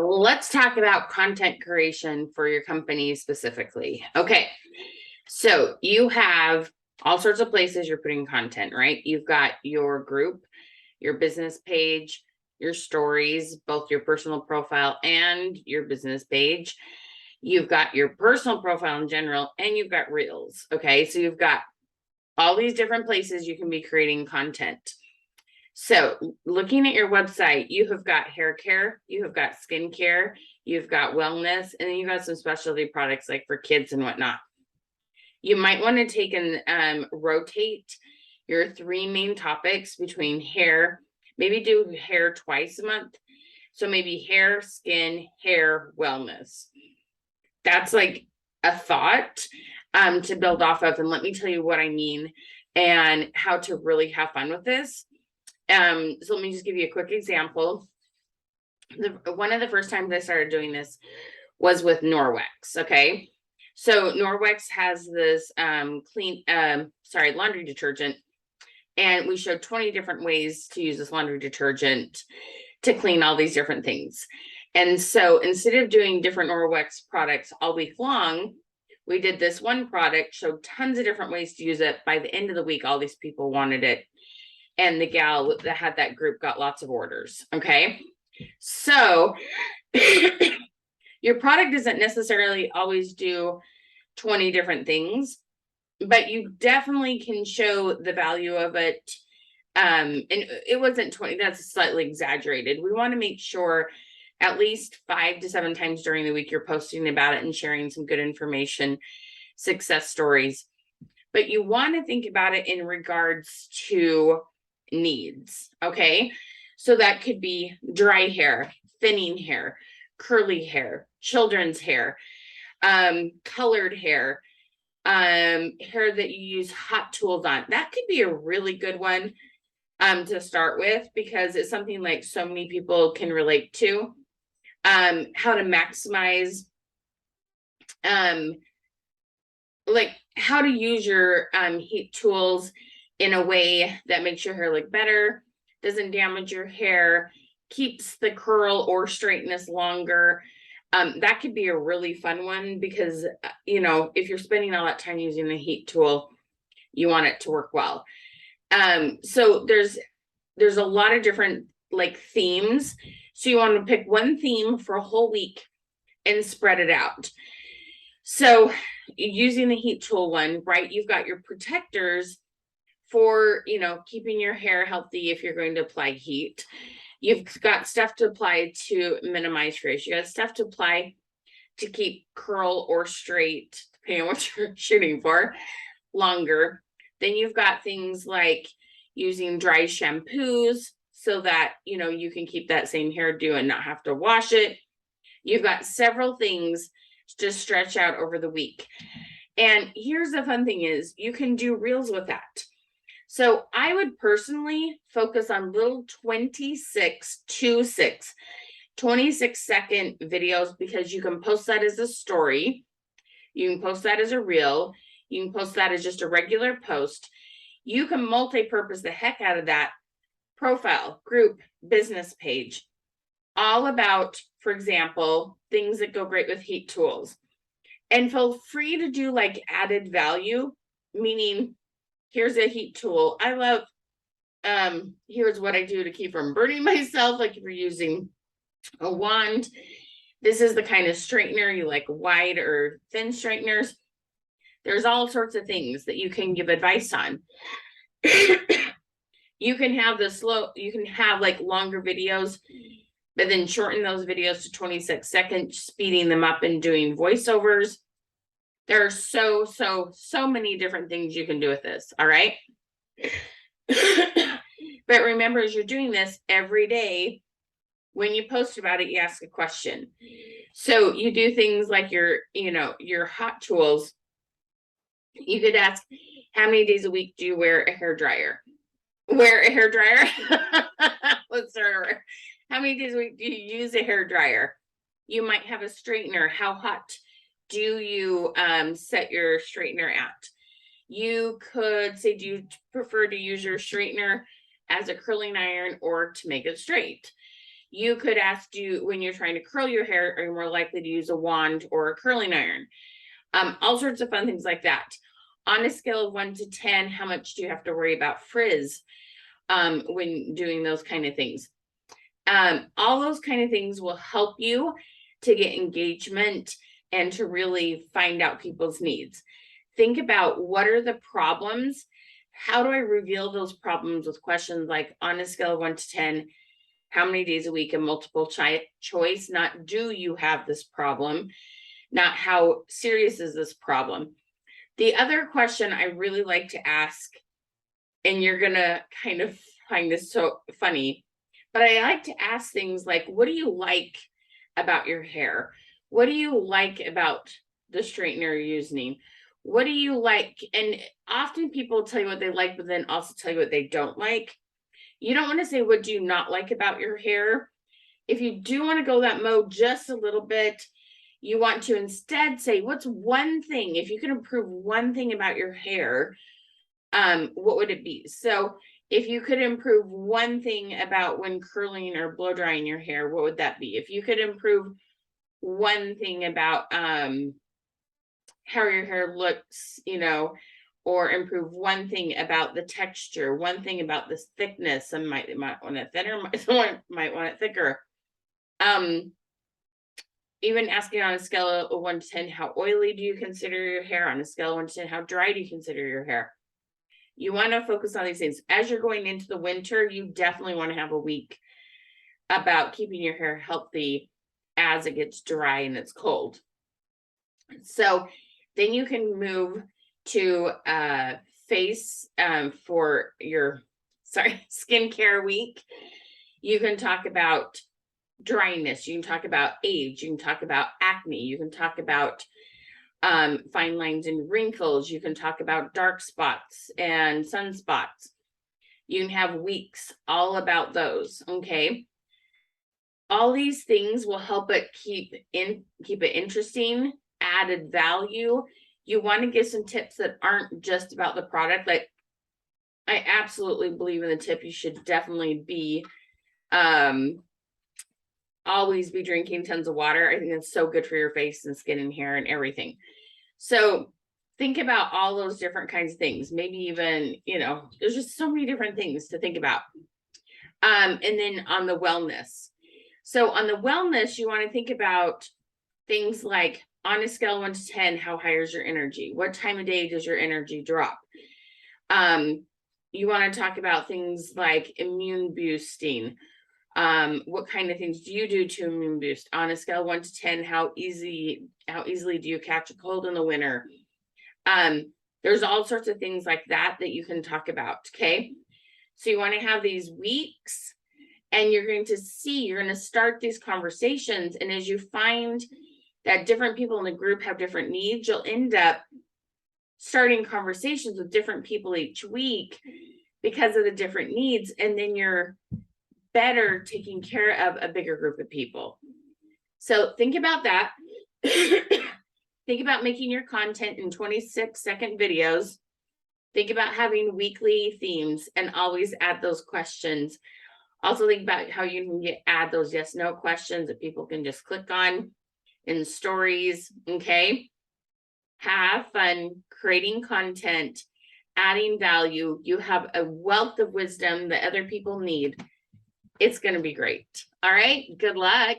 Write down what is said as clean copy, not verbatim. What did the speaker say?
Let's talk about content creation for your company specifically. Okay, so you have all sorts of places you're putting content, right? You've got your group, your business page, your stories, both your personal profile and your business page. You've got your personal profile in general, and you've got reels. Okay, so you've got all these different places you can be creating content. So looking at your website, you have got hair care, you have got skincare, you've got wellness, and then you've got some specialty products like for kids and whatnot. You might want to take and rotate your three main topics between hair, maybe do hair twice a month. So maybe hair, skin, hair, wellness. That's like a thought to build off of. And let me tell you what I mean and how to really have fun with this. So let me just give you a quick example. One of the first times I started doing this was with Norwex. Okay. So Norwex has this laundry detergent. And we showed 20 different ways to use this laundry detergent to clean all these different things. And so instead of doing different Norwex products all week long, we did this one product, showed tons of different ways to use it. By the end of the week, all these people wanted it. And the gal that had that group got lots of orders. Okay. So your product doesn't necessarily always do 20 different things, but you definitely can show the value of it. And it wasn't 20, that's slightly exaggerated. We want to make sure at least 5 to 7 times during the week you're posting about it and sharing some good information, success stories. But you want to think about it in regards to needs. Okay. So that could be dry hair, thinning hair, curly hair, children's hair, colored hair, hair that you use hot tools on. That could be a really good one to start with, because it's something like so many people can relate to. How to maximize, like how to use your heat tools in a way that makes your hair look better, doesn't damage your hair, keeps the curl or straightness longer. That could be a really fun one, because if you're spending all that time using the heat tool, you want it to work well. So there's a lot of different like themes. So you want to pick one theme for a whole week and spread it out. So using the heat tool one, right? You've got your protectors for, keeping your hair healthy if you're going to apply heat. You've got stuff to apply to minimize frizz. You got stuff to apply to keep curl or straight, depending on what you're shooting for, longer. Then you've got things like using dry shampoos so that, you can keep that same hairdo and not have to wash it. You've got several things to stretch out over the week. And here's the fun thing is you can do reels with that. So I would personally focus on little 26-second videos, because you can post that as a story. You can post that as a reel. You can post that as just a regular post. You can multi-purpose the heck out of that profile, group, business page, all about, for example, things that go great with heat tools. And feel free to do like added value, meaning here's a heat tool. I love, here's what I do to keep from burning myself. Like if you're using a wand, this is the kind of straightener you like, wide or thin straighteners. There's all sorts of things that you can give advice on. You can have you can have like longer videos, but then shorten those videos to 26 seconds, speeding them up and doing voiceovers. There are so many different things you can do with this. All right. But remember, as you're doing this every day, when you post about it, you ask a question. So you do things like your hot tools. You could ask, how many days a week do you wear a hair dryer? Wear a hair dryer? Let's start over. How many days a week do you use a hair dryer? You might have a straightener. How hot do you set your straightener at? You could say, do you prefer to use your straightener as a curling iron or to make it straight? You could ask you when you're trying to curl your hair, are you more likely to use a wand or a curling iron? All sorts of fun things like that. On a scale of 1 to 10, how much do you have to worry about frizz when doing those kind of things? All those kind of things will help you to get engagement and to really find out people's needs. Think about what are the problems? How do I reveal those problems with questions like on a scale of 1 to 10, how many days a week, and multiple choice, not do you have this problem, not how serious is this problem. The other question I really like to ask, and you're gonna kind of find this so funny, but I like to ask things like, what do you like about your hair? What do you like about the straightener you're using? What do you like? And often people tell you what they like, but then also tell you what they don't like. You don't want to say, what do you not like about your hair? If you do want to go that mode just a little bit, you want to instead say, what's one thing, if you can improve one thing about your hair, what would it be? So if you could improve one thing about when curling or blow drying your hair, what would that be? If you could improve one thing about how your hair looks, or improve one thing about the texture, one thing about this thickness, some might want it thinner, someone might want it thicker. Even asking on a scale of 1 to 10, how oily do you consider your hair? On a scale of 1 to 10, how dry do you consider your hair? You want to focus on these things. As you're going into the winter, you definitely want to have a week about keeping your hair healthy as it gets dry and it's cold. So then you can move to face for your skincare week. You can talk about dryness, you can talk about age, you can talk about acne, you can talk about fine lines and wrinkles, you can talk about dark spots and sunspots. You can have weeks all about those. Okay, all these things will help it keep it interesting, added value. You want to give some tips that aren't just about the product. Like, I absolutely believe in the tip, you should definitely be always be drinking tons of water. I think it's so good for your face and skin and hair and everything. So think about all those different kinds of things. Maybe even, there's just so many different things to think about. And then on the wellness. So on the wellness, you want to think about things like, on a scale of 1 to 10, how high is your energy? What time of day does your energy drop? You want to talk about things like immune boosting. What kind of things do you do to immune boost? On a scale of 1 to 10, how easily do you catch a cold in the winter? There's all sorts of things like that you can talk about. Okay, so you want to have these weeks, and you're going to start these conversations, and as you find that different people in the group have different needs, you'll end up starting conversations with different people each week because of the different needs, and then you're better taking care of a bigger group of people. So think about that. Think about making your content in 26-second videos. Think about having weekly themes and always add those questions. Also think about how you can add those yes/no questions that people can just click on in stories. Okay. Have fun creating content, adding value. You have a wealth of wisdom that other people need. It's going to be great. All right. Good luck.